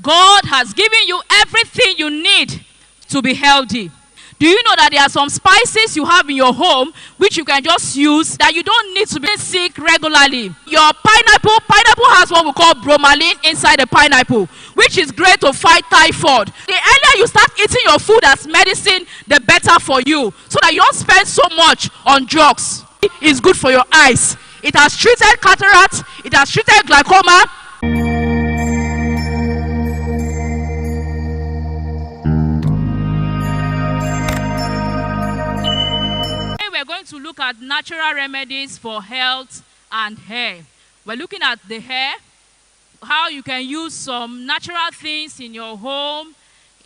God has given you everything you need to be healthy. Do you know that there are some spices you have in your home which you can just use, that you don't need to be sick regularly? Your pineapple has what we call bromelain inside the pineapple, which is great to fight typhoid. The earlier you start eating your food as medicine, the better for you, so that you don't spend so much on drugs. It's good for your eyes. It has treated cataract, it has treated glaucoma. We're going to look at natural remedies for health and hair. We're looking at the hair, how you can use some natural things in your home,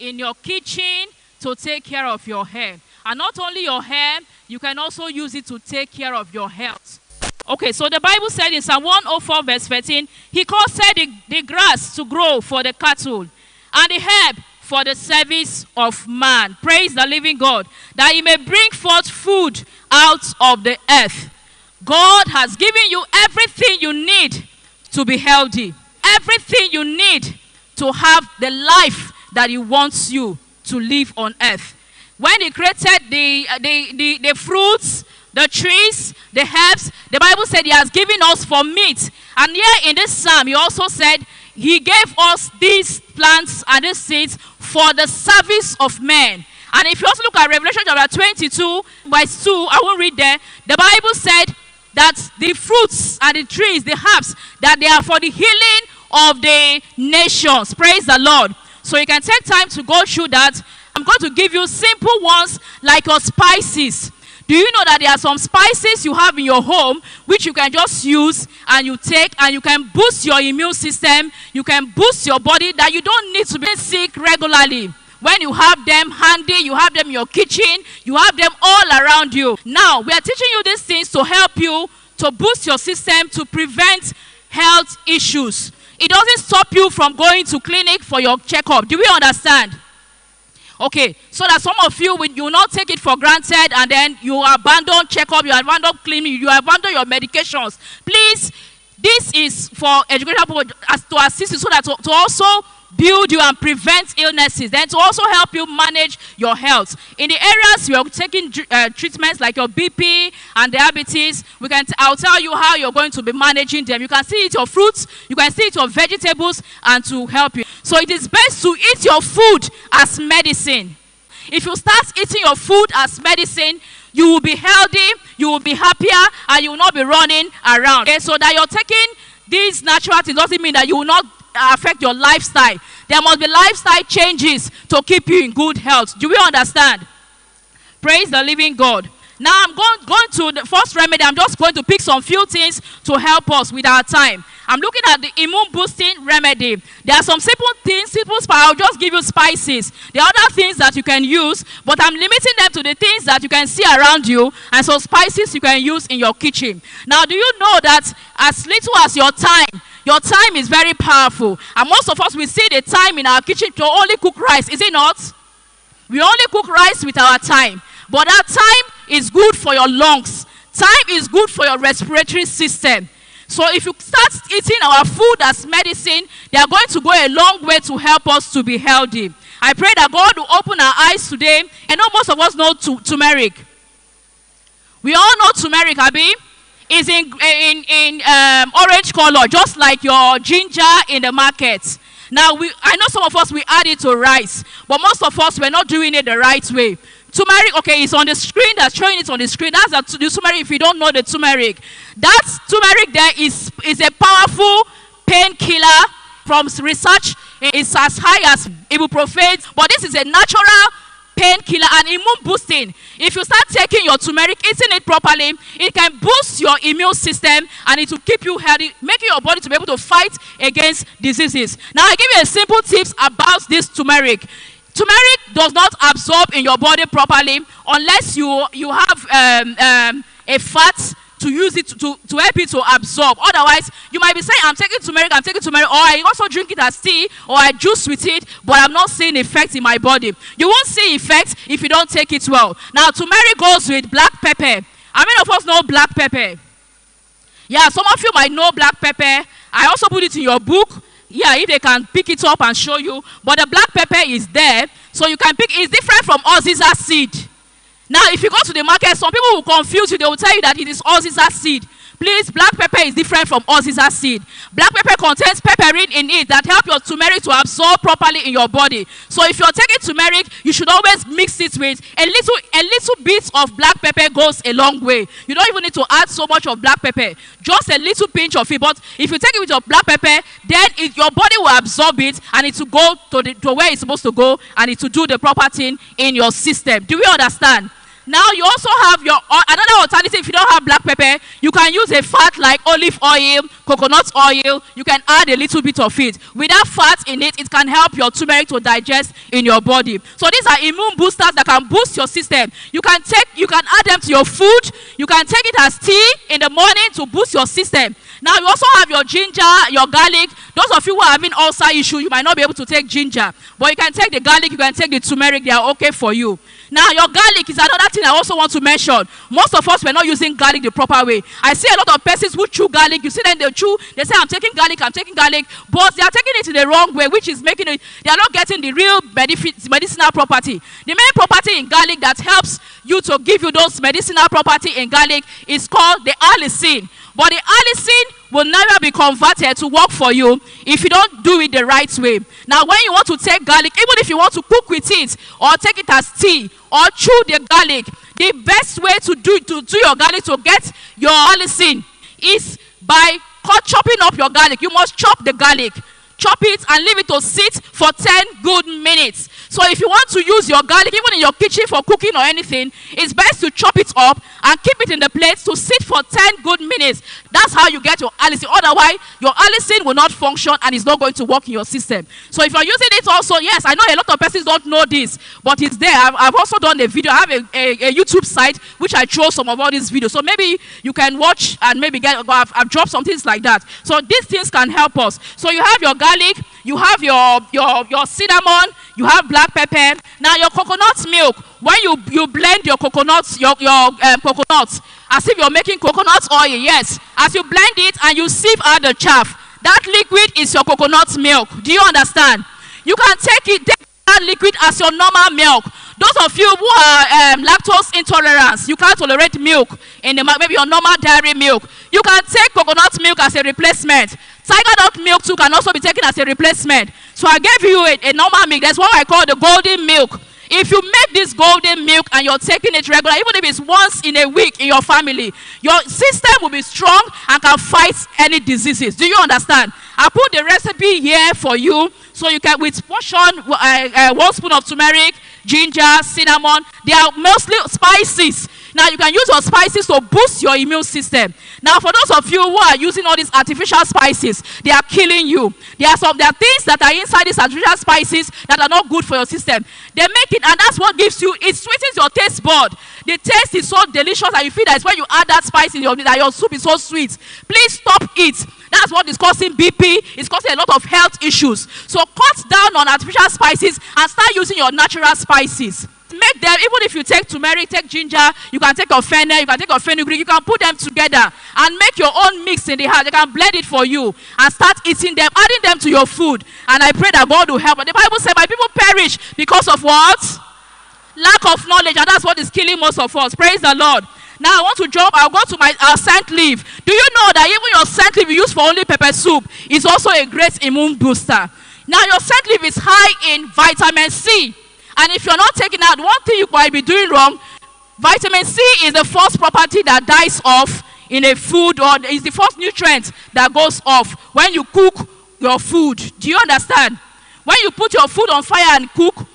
in your kitchen, to take care of your hair. And not only your hair, you can also use it to take care of your health. Okay, so the Bible said in Psalm 104 verse 13, he caused the grass to grow for the cattle, and the herb for the service of man. Praise the living God, that he may bring forth food out of the earth. God has given you everything you need to be healthy. Everything you need to have the life that he wants you to live on earth. When he created the fruits, the trees, the herbs, the Bible said he has given us for meat. And here in this psalm, he also said he gave us these plants and these seeds for the service of men. And if you also look at Revelation chapter 22, verse 2, I won't read there. The Bible said that the fruits and the trees, the herbs, that they are for the healing of the nations. Praise the Lord. So you can take time to go through that. I'm going to give you simple ones like your spices. Do you know that there are some spices you have in your home which you can just use and you take, and you can boost your immune system, you can boost your body, that you don't need to be sick regularly. When you have them handy, you have them in your kitchen, you have them all around you. Now, we are teaching you these things to help you to boost your system, to prevent health issues. It doesn't stop you from going to clinic for your checkup. Do we understand? Okay, so that some of you will not take it for granted, and then you abandon checkup, you abandon clinic, you abandon your medications. Please, this is for educational purposes, to assist you, so that to also build you and prevent illnesses, then to also help you manage your health. In the areas you are taking treatments like your BP and diabetes, I'll tell you how you're going to be managing them. You can still eat your fruits, you can still eat your vegetables, and to help you. So it is best to eat your food as medicine. If you start eating your food as medicine, you will be healthy, you will be happier, and you will not be running around. Okay? So that you're taking these natural things doesn't mean that you will not affect your lifestyle. There must be lifestyle changes to keep you in good health. Do we understand? Praise the living God. Now I'm going to the first remedy. I'm just going to pick some few things to help us with our time. I'm looking at the immune boosting remedy. There are some simple things, I'll just give you spices. There are other things that you can use, but I'm limiting them to the things that you can see around you, and some spices you can use in your kitchen. Now, do you know that as little as your time is very powerful? And most of us, we see the time in our kitchen to only cook rice, is it not? We only cook rice with our time. But that time is good for your lungs. Time is good for your respiratory system. So if you start eating our food as medicine, they are going to go a long way to help us to be healthy. I pray that God will open our eyes today. I know most of us know turmeric. We all know turmeric, Abi. It's in orange color, just like your ginger in the market. Now, I know some of us, we add it to rice, but most of us, we're not doing it the right way. Turmeric, okay, it's on the screen. That's showing it on the screen. That's the turmeric. If you don't know the turmeric, that turmeric there is a powerful painkiller. From research, it's as high as ibuprofen, but this is a natural painkiller and immune boosting. If you start taking your turmeric, eating it properly, it can boost your immune system, and it will keep you healthy, making your body to be able to fight against diseases. Now, I give you a simple tips about this turmeric. Turmeric does not absorb in your body properly unless you have a fat to use it to help it to absorb. Otherwise, you might be saying, I'm taking turmeric, or I also drink it as tea, or I juice with it, but I'm not seeing effect in my body. You won't see effect if you don't take it well. Now, turmeric goes with black pepper. How many of us know black pepper? Yeah, some of you might know black pepper. I also put it in your book. Yeah, if they can pick it up and show you. But the black pepper is there, so you can pick. It's different from Oziza seed. Now, if you go to the market, some people will confuse you. They will tell you that it is Oziza seed. Please, black pepper is different from Oziza seed. Black pepper contains pepperine in it that help your turmeric to absorb properly in your body. So if you're taking turmeric, you should always mix it with a little bit of black pepper goes a long way. You don't even need to add so much of black pepper. Just a little pinch of it. But if you take it with your black pepper, then your body will absorb it and it will go to where it's supposed to go, and it will do the proper thing in your system. Do we understand? Now, you also have another alternative. If you don't have black pepper, you can use a fat like olive oil, coconut oil. You can add a little bit of it. Without fat in it, it can help your turmeric to digest in your body. So these are immune boosters that can boost your system. You can add them to your food. You can take it as tea in the morning to boost your system. Now, you also have your ginger, your garlic. Those of you who are having ulcer issue, you might not be able to take ginger. But you can take the garlic, you can take the turmeric. They are okay for you. Now, your garlic is another thing I also want to mention. Most of us were not using garlic the proper way. I see a lot of persons who chew garlic. You see them, they chew. They say, I'm taking garlic. But they are taking it in the wrong way, which is making it, they are not getting the real medicinal property. The main property in garlic that helps you to give you those medicinal property in garlic is called the allicin. But the allicin will never be converted to work for you if you don't do it the right way. Now, when you want to take garlic, even if you want to cook with it or take it as tea or chew the garlic, the best way to do your garlic to get your allicin is by chopping up your garlic. You must chop the garlic. Chop it and leave it to sit for 10 good minutes. So if you want to use your garlic, even in your kitchen for cooking or anything, it's best to chop it up and keep it in the plate to sit for 10 good minutes. That's how you get your allicin. Otherwise, your allicin will not function and it's not going to work in your system. So if you're using it also, yes, I know a lot of persons don't know this, but it's there. I've also done a video. I have a YouTube site which I show some of all these videos. So maybe you can watch and maybe I've dropped some things like that. So these things can help us. So you have your garlic, you have your cinnamon, you have black pepper. Now your coconut milk, when you blend your coconuts, coconuts, as if you're making coconut oil, yes. As you blend it and you sieve out the chaff, that liquid is your coconut milk. Do you understand? You can take that liquid as your normal milk. Those of you who are lactose intolerant, you can't tolerate milk in maybe your normal dairy milk. You can take coconut milk as a replacement. Tiger nut milk too can also be taken as a replacement. So I gave you a normal milk. That's what I call the golden milk. If you make this golden milk and you're taking it regular, even if it's once in a week in your family, your system will be strong and can fight any diseases. Do you understand? I put the recipe here for you so you can, with portion, 1 spoon of turmeric, ginger, cinnamon. They are mostly spices. Now, you can use your spices to boost your immune system. Now, for those of you who are using all these artificial spices, they are killing you. There are things that are inside these artificial spices that are not good for your system. They make it, and that's what gives you, it sweetens your taste bud. The taste is so delicious that you feel that it's when you add that spice in that your soup is so sweet. Please stop it. That's what is causing BP. It's causing a lot of health issues. So cut down on artificial spices and start using your natural spices. Make them, even if you take turmeric, take ginger, you can take your fennel, you can take your fenugreek, you can put them together and make your own mix in the house. They can blend it for you and start eating them, adding them to your food. And I pray that God will help. But the Bible says, my people perish because of what? Lack of knowledge. And that's what is killing most of us. Praise the Lord. Now I want to jump. I'll go to my scent leaf. Do you know that even your scent leaf you use for only pepper soup is also a great immune booster? Now your scent leaf is high in vitamin C. And if you're not taking out, one thing you might be doing wrong, vitamin C is the first property that dies off in a food, or is the first nutrient that goes off when you cook your food. Do you understand? When you put your food on fire and cook,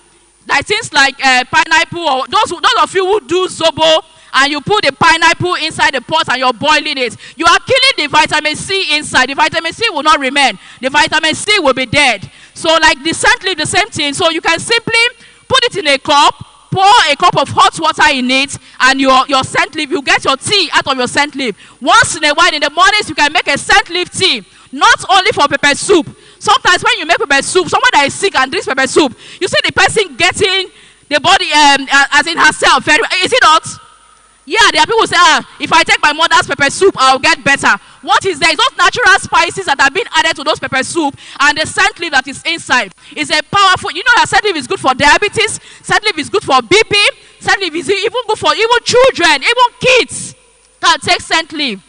like things like pineapple, or those of you who do zobo, and you put the pineapple inside the pot and you're boiling it, you are killing the vitamin C inside. The vitamin C will not remain. The vitamin C will be dead. So like the scent leaf, the same thing. So you can simply put it in a cup, pour a cup of hot water in it, and your scent leaf, you get your tea out of your scent leaf. Once in a while, in the mornings, you can make a scent leaf tea, not only for pepper soup. Sometimes when you make pepper soup, someone that is sick and drinks pepper soup, you see the person getting the body as in herself. Is it not? Yeah, there are people who say, if I take my mother's pepper soup, I'll get better. What is there? It's those natural spices that have been added to those pepper soup and the scent leaf that is inside. It's a powerful, you know that scent leaf is good for diabetes, scent leaf is good for BP, scent leaf is even good for even children, even kids can take scent leaf.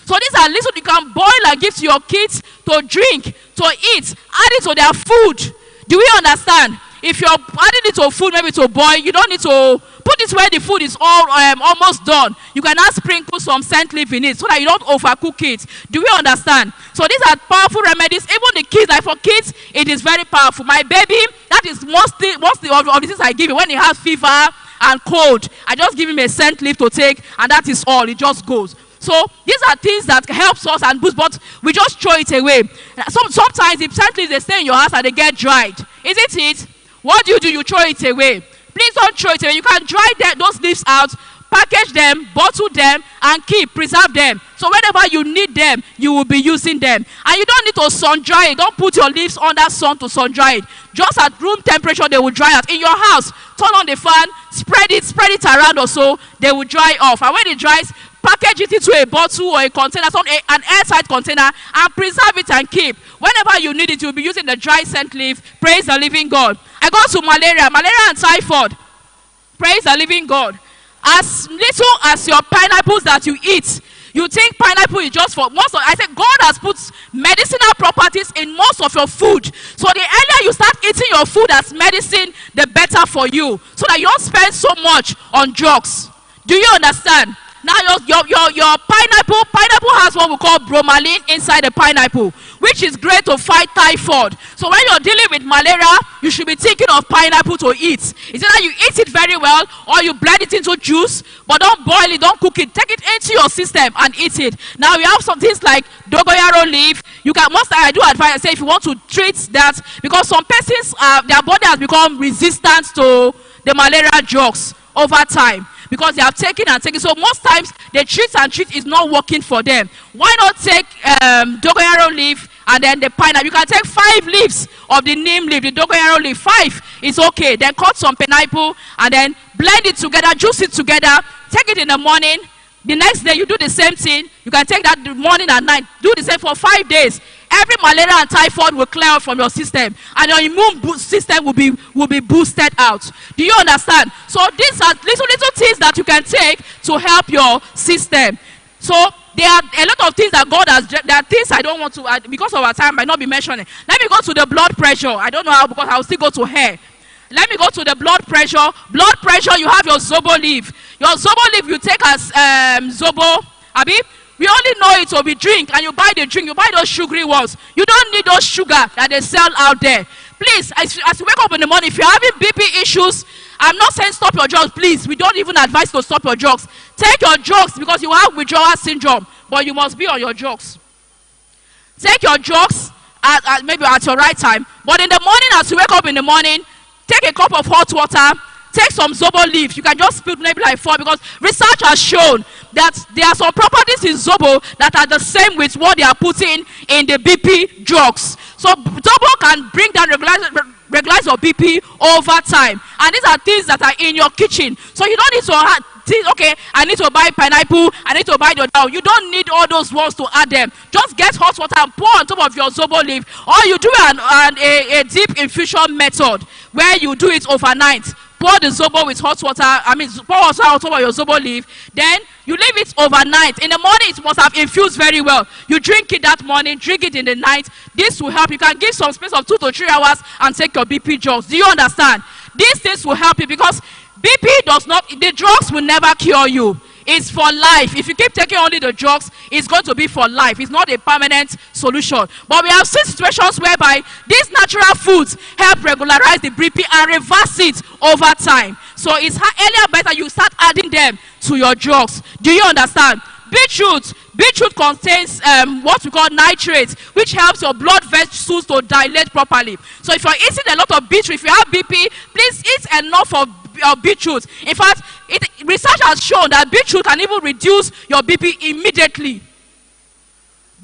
So these are little you can boil and give to your kids to drink, to eat, add it to their food. Do we understand? If you're adding it to food, maybe to boil, you don't need to put it where the food is almost done. You can now sprinkle some scent leaf in it so that you don't overcook it. Do we understand? So these are powerful remedies. Even the kids, like for kids, it is very powerful. My baby, that is mostly of the things I give him. When he has fever and cold, I just give him a scent leaf to take, and that is all. It just goes. So these are things that helps us and boost, but we just throw it away. Sometimes if scent leaves, they stay in your house and they get dried. Isn't it? What do? You throw it away. Please don't throw it away. You can dry those leaves out, package them, bottle them, and preserve them. So whenever you need them, you will be using them. And you don't need to sun dry it. Don't put your leaves under sun to sun dry it. Just at room temperature, they will dry out. In your house, turn on the fan, spread it around or so, they will dry off. And when it dries, package it into a bottle or a container, an airtight container, and preserve it and keep. Whenever you need it, you'll be using the dry scent leaf. Praise the living God. I go to malaria and typhoid. Praise the living God. As little as your pineapples that you eat, you think pineapple is just for most of, I said God has put medicinal properties in most of your food. So the earlier you start eating your food as medicine, the better for you. So that you don't spend so much on drugs. Do you understand? Now your pineapple has what we call bromelain inside the pineapple, which is great to fight typhoid. So when you're dealing with malaria, you should be thinking of pineapple to eat. It's either you eat it very well or you blend it into juice, but don't boil it, don't cook it. Take it into your system and eat it. Now we have some things like dogoyaro leaf. You can, most I do advise, I say if you want to treat that, because some persons, their body has become resistant to the malaria drugs over time. Because they have taken and taken. So most times the treat is not working for them. Why not take dogoyaro leaf and then the pineapple? You can take 5 leaves of the neem leaf, the dogoyaro leaf. 5 is okay. Then cut some pineapple and then blend it together, juice it together. Take it in the morning. The next day you do the same thing. You can take that the morning and night. Do the same for 5 days. Every malaria and typhoid will clear out from your system, and your immune system will be boosted out. Do you understand? So these are little things that you can take to help your system. So there are a lot of things that God has. There are things I don't want to, because of our time, I might not be mentioning. Let me go to the blood pressure. I don't know how, because I'll still go to hair. Let me go to the blood pressure. Blood pressure, you have your zobo leaf. Your zobo leaf you take as zobo, Abi. We only know it will be drink, and you buy the drink, you buy those sugary ones. You don't need those sugar that they sell out there. Please, as you wake up in the morning, if you're having BP issues, I'm not saying stop your drugs, please. We don't even advise to stop your drugs. Take your drugs because you have withdrawal syndrome, but you must be on your drugs. Take your drugs maybe at your right time, but in the morning, as you wake up in the morning, take a cup of hot water. Take some zobo leaf. You can just split maybe like 4, because research has shown that there are some properties in zobo that are the same with what they are putting in the BP drugs. So zobo can bring down regularize your BP over time. And these are things that are in your kitchen. So you don't need to think, okay, I need to buy pineapple, I need to buy the dough. You don't need all those ones to add them. Just get hot water and pour on top of your zobo leaf. Or you do a deep infusion method where you do it overnight. Pour the zobo with hot water, pour water on top of your zobo leaf. Then you leave it overnight. In the morning, it must have infused very well. You drink it that morning, drink it in the night. This will help. You can give some space of 2 to 3 hours and take your BP drugs. Do you understand? These things will help you, because BP the drugs will never cure you. It's for life. If you keep taking only the drugs, it's going to be for life. It's not a permanent solution. But we have seen situations whereby these natural foods help regularize the BP and reverse it over time. So it's earlier better you start adding them to your drugs. Do you understand? Beetroot contains what we call nitrates, which helps your blood vessels to dilate properly. So if you're eating a lot of beetroot, if you have BP, please eat enough of beetroot. In fact, research has shown that beetroot can even reduce your BP immediately.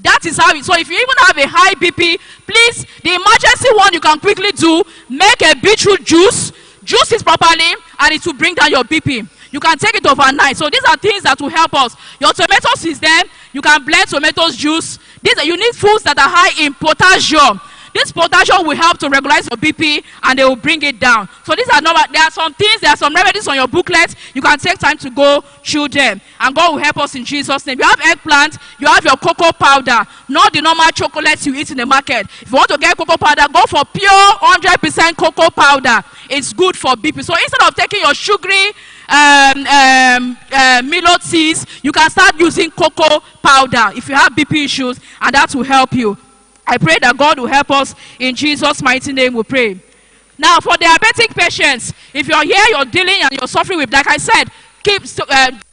That is how so if you even have a high BP, please, the emergency one you can quickly do, make a beetroot juice it properly, and it will bring down your BP. You can take it overnight. So these are things that will help us. Your tomatoes is there. You can blend tomatoes juice. You need foods that are high in potassium. This potassium will help to regularize your BP and they will bring it down. So these are normal. There are some things, there are some remedies on your booklet. You can take time to go through them. And God will help us in Jesus' name. You have eggplant, you have your cocoa powder, not the normal chocolates you eat in the market. If you want to get cocoa powder, go for pure 100% cocoa powder. It's good for BP. So instead of taking your sugary Milo teas, you can start using cocoa powder if you have BP issues, and that will help you. I pray that God will help us. In Jesus' mighty name we pray. Now, for diabetic patients, if you're here, you're dealing and you're suffering with, like I said,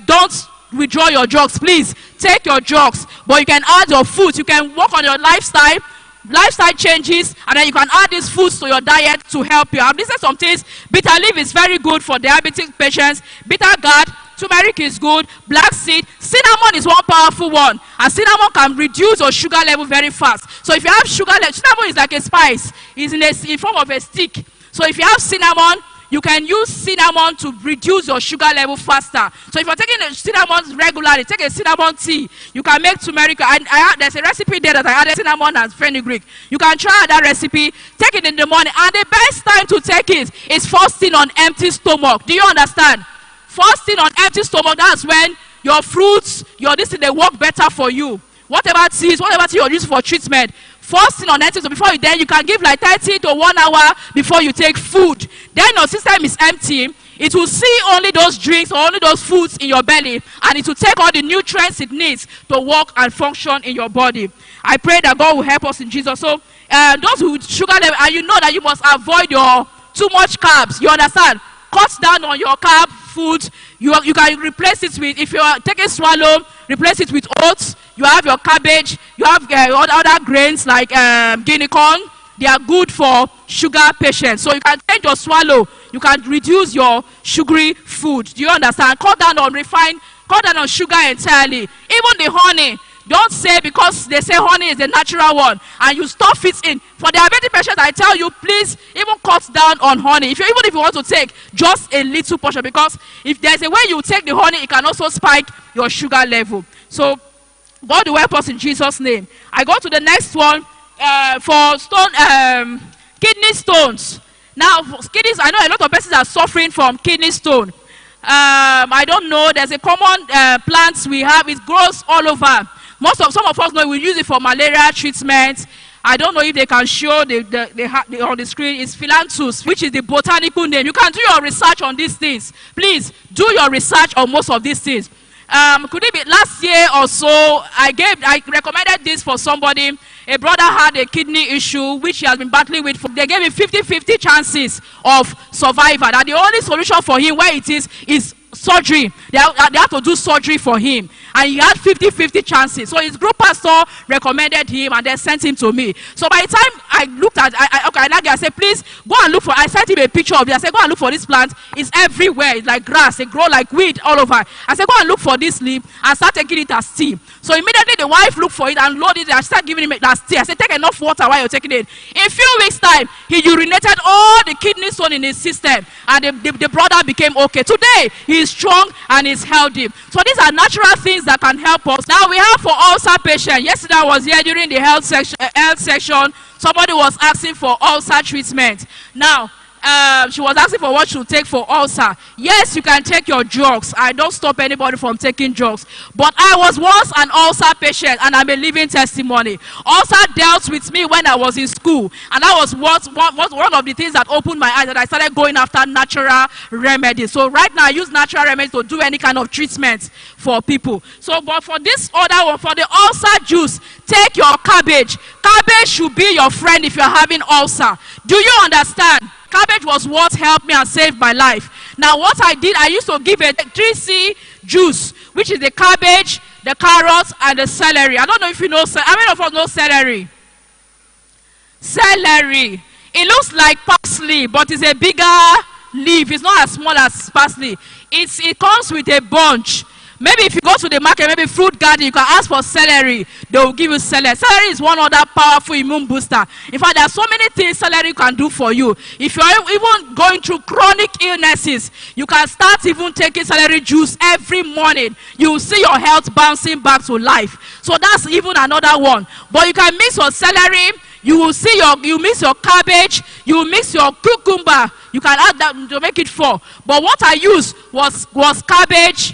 don't withdraw your drugs. Please take your drugs, but you can add your foods. You can work on your lifestyle changes, and then you can add these foods to your diet to help you. I've listed some things. Bitter leaf is very good for diabetic patients. Bitter gourd, turmeric is good. Black seed, cinnamon is one powerful one, and cinnamon can reduce your sugar level very fast. So if you have sugar level, cinnamon is like a spice. It's in form of a stick. So if you have cinnamon, you can use cinnamon to reduce your sugar level faster. So if you're taking the cinnamon regularly, take a cinnamon tea. You can make turmeric. There's a recipe there that I added cinnamon and fenugreek. You can try that recipe. Take it in the morning. And the best time to take it is first thing on empty stomach. Do you understand? First thing on empty stomach, that's when your fruits, they work better for you. Whatever teas, whatever tea you're using for treatment, first thing on empty stomach, before you can give like 30 to 1 hour before you take food. Then your system is empty. It will see only those drinks or only those foods in your belly, and it will take all the nutrients it needs to work and function in your body. I pray that God will help us in Jesus. So those with sugar level, and you know that you must avoid your too much carbs. You understand? Cut down on your carb food. You can replace it with, if you are taking swallow, replace it with oats. You have your cabbage. You have other grains like guinea corn. They are good for sugar patients. So you can change your swallow. You can reduce your sugary food. Do you understand? Cut down on sugar entirely. Even the honey. Don't say because they say honey is the natural one and you stuff it in. For diabetic patients, I tell you, please even cut down on honey. Even if you want to take just a little portion, because if there's a way you take the honey, it can also spike your sugar level. So God will help us in Jesus' name. I go to the next one for kidney stones. Now, kidneys, I know a lot of persons are suffering from kidney stone. I don't know. There's a common plant we have. It grows all over. Some of us know we use it for malaria treatment. I don't know if they can show on the screen. It's philanthus, which is the botanical name. You can do your research on these things. Please do your research on most of these things. Could it be last year or so? I recommended this for somebody. A brother had a kidney issue which he has been battling with. They gave him 50-50 chances of survival. And the only solution for him, where it is surgery. They have to do surgery for him. And he had 50-50 chances. So his group pastor recommended him and then sent him to me. So by the time I looked at I said, please go and look for, I sent him a picture of it. I said, go and look for this plant. It's everywhere. It's like grass. It grows like weed all over. I said, go and look for this leaf and start taking it as tea. So immediately the wife looked for it and loaded it and started giving him it as tea. I said, take enough water while you're taking it. In a few weeks' time, he urinated all the kidney stone in his system. And the brother became okay. Today, he is strong and is healthy. So these are natural things that can help us. Now we have for ulcer patients. Yesterday I was here during the health section. Somebody was asking for ulcer treatment. Now, she was asking for what she would take for ulcer. Yes, you can take your drugs. I don't stop anybody from taking drugs. But I was once an ulcer patient and I'm a living testimony. Ulcer dealt with me when I was in school. And that was one of the things that opened my eyes, that I started going after natural remedies. So right now I use natural remedies to do any kind of treatment for people. So, but for this other one, for the ulcer juice, take your cabbage. Cabbage should be your friend if you're having ulcer. Do you understand? Cabbage was what helped me and saved my life. Now what I did, I used to give a 3C juice, which is the cabbage, the carrots, and the celery. I don't know if you know, how many of us know celery? Celery. It looks like parsley, but it's a bigger leaf. It's not as small as parsley. It comes with a bunch. Maybe if you go to the market, maybe fruit garden, you can ask for celery. They will give you celery. Celery is one other powerful immune booster. In fact, there are so many things celery can do for you. If you're even going through chronic illnesses, you can start even taking celery juice every morning. You will see your health bouncing back to life. So that's even another one. But you can mix your celery. You will see you mix your cabbage. You mix your cucumber. You can add that to make it 4. But what I used was cabbage,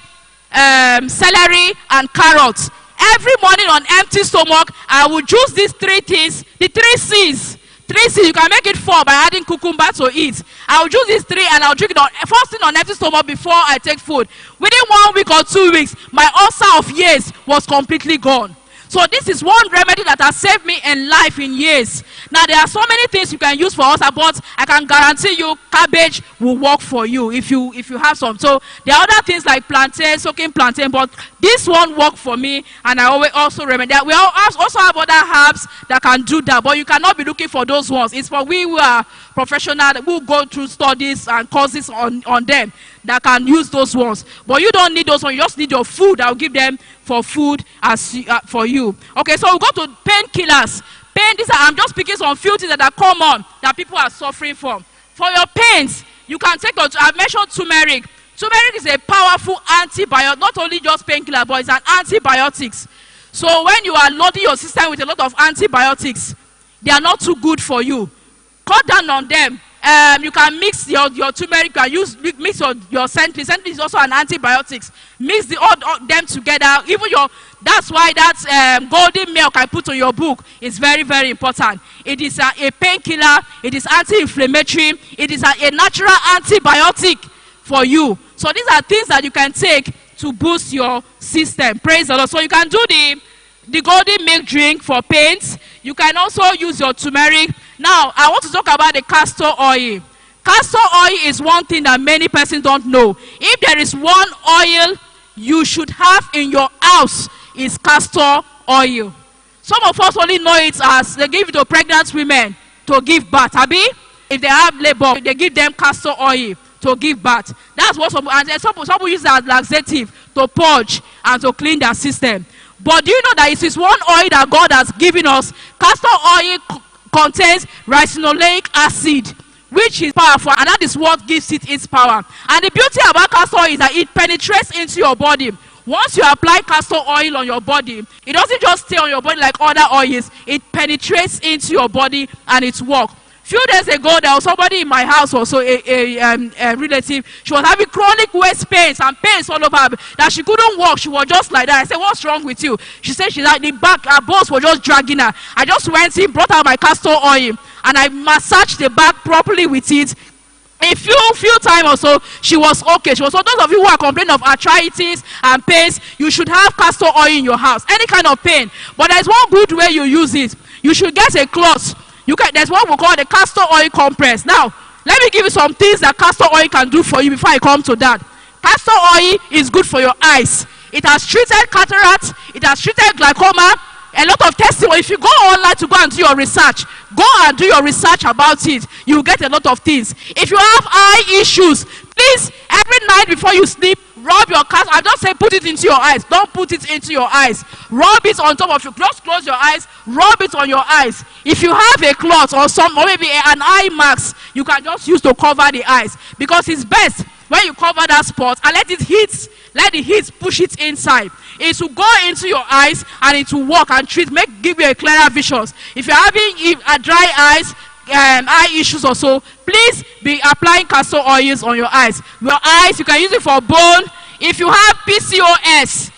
celery and carrots. Every morning on empty stomach, I will juice these 3 things, the 3 C's. 3 C's, you can make it 4 by adding cucumber to it. I will juice these 3 and I'll drink it first thing on empty stomach before I take food. Within 1 week or 2 weeks, my ulcer of years was completely gone. So this is one remedy that has saved me in life in years. Now there are so many things you can use for ulcer, but I can guarantee you cabbage will work for you if you have some. So there are other things like plantain, soaking plantain, but this one worked for me, and I always also recommend that. We also have other herbs that can do that, but you cannot be looking for those ones. It's for we who are professional, who go through studies and courses on them, that can use those ones. But you don't need those ones. You just need your food. I'll give them for food for you. Okay, so we'll go to painkillers. I'm just picking some few things that are common that people are suffering from. For your pains, you can take, I've mentioned turmeric. Turmeric is a powerful antibiotic, not only just painkiller, but it's an antibiotics. So when you are loading your system with a lot of antibiotics, they are not too good for you. Cut down on them. You can mix your turmeric, you can mix your century. Century is also an antibiotics. Mix all them together. Even that's why that golden milk I put on your book is very, very important. It is a painkiller. It is anti-inflammatory. It is a natural antibiotic for you. So these are things that you can take to boost your system. Praise the Lord. So you can do the golden milk drink for pains. You can also use your turmeric. Now, I want to talk about the castor oil. Castor oil is one thing that many persons don't know. If there is one oil you should have in your house, is castor oil. Some of us only know it as they give it to pregnant women to give birth. Abi? If they have labor, they give them castor oil to give birth. That's what some use it as laxative to purge and to clean their system. But do you know that it is one oil that God has given us? Castor oil contains ricinoleic acid, which is powerful, and that is what gives it its power. And the beauty about castor oil is that it penetrates into your body. Once you apply castor oil on your body, it doesn't just stay on your body like other oils. It penetrates into your body and it works. Few days ago, there was somebody in my house, also a relative. She was having chronic waist pains and pains all over her, that she couldn't walk. She was just like that. I said, "What's wrong with you?" She said she's like the back, her bones were just dragging her. I just went in, brought out my castor oil, and I massaged the back properly with it. A few times or so, she was okay. So those of you who are complaining of arthritis and pains, you should have castor oil in your house. Any kind of pain. But there's one good way you use it. You should get a cloth. There's what we call the castor oil compress. Now, let me give you some things that castor oil can do for you before I come to that. Castor oil is good for your eyes. It has treated cataract. It has treated glaucoma. A lot of testimony. If you go online to go and do your research, go and do your research about it. You will get a lot of things. If you have eye issues, please, every night before you sleep, rub your castor. I just say put it into your eyes. Don't put it into your eyes. Rub it on top of you. Just close your eyes. Rub it on your eyes. If you have a cloth or maybe an eye mask, you can just use to cover the eyes, because it's best when you cover that spot and let the heat push it inside. It will go into your eyes and it will work and give you a clearer visions. If you're having dry eyes, eye issues or so, please be applying castor oils on your eyes. Your eyes, you can use it for bone. If you have PCOS,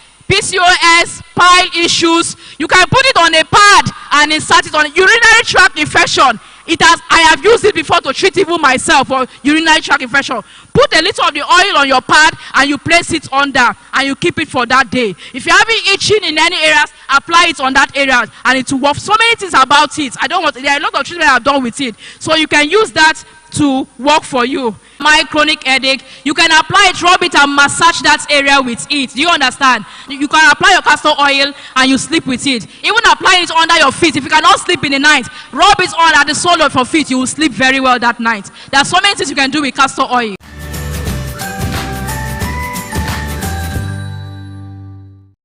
pile issues, you can put it on a pad and insert it on urinary tract infection. I have used it before to treat even myself for urinary tract infection. Put a little of the oil on your pad and you place it under and you keep it for that day. If you're having itching in any areas, apply it on that area and it will work. So many things about it. There are a lot of treatment I've done with it. So you can use that to work for you. My chronic headache, you can apply it, rub it and massage that area with it. Do you understand? You can apply your castor oil and you sleep with it. Even apply it under your feet. If you cannot sleep in the night, rub it on at the sole of your feet. You will sleep very well that night. There are so many things you can do with castor oil.